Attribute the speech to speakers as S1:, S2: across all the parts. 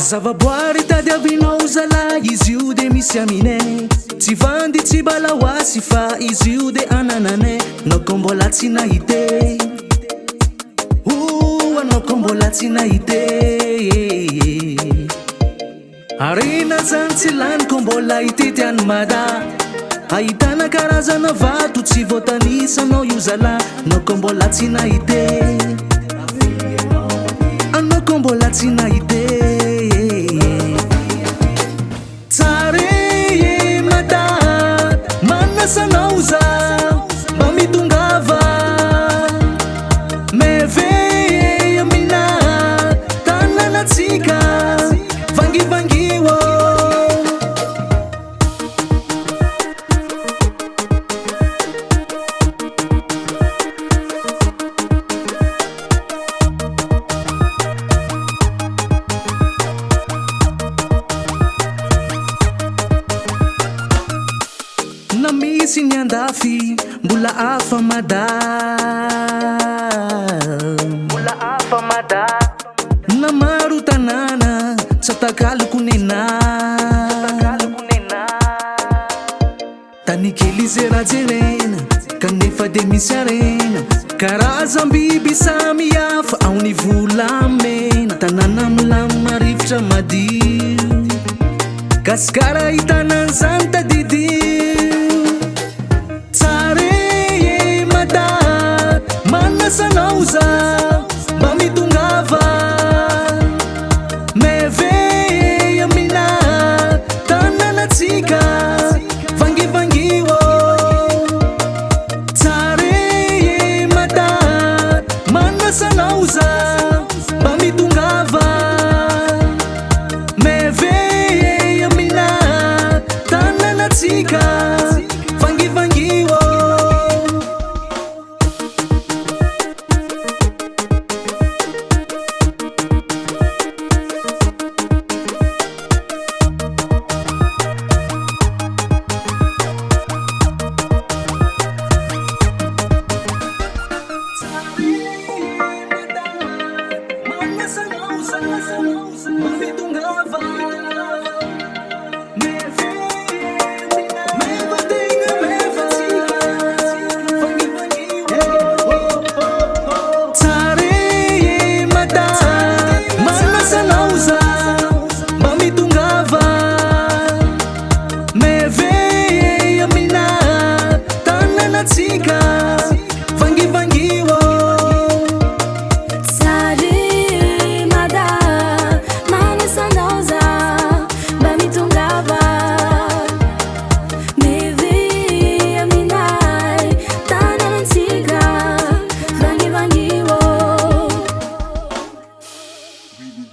S1: Zavaboary tadiavinao zala izy io de misy aminay tsy vandy tsy balahoasy fa izy io de anananay nao ko mbola tsy nahite anao ko mbola tsy nahite arena zany tsy lany ko mbola hitety any mada ahitana karazana vato tsy voatanisanao io zala nao ko mbola tsy nahite anao ko mbola tsy nahite tsare mada manasanao za mba mitongava meve amina tananatsika vangivangiwo na misy ny andafy mbola afa mada na maro tanàna tsy takaloko nena tany kely zerajerena kanefa de misy arena karazam-biby samy hafa ao ny volamena tanàna milama rivotra madio gasikara hitanan'izany tadidio tsare mada manasanao za mba mitongava meve amina tananatsika vangivangiwo tsare mada manasanao za mba mitongava meve amina tananatsika vangivangiwo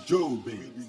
S2: Joe, baby.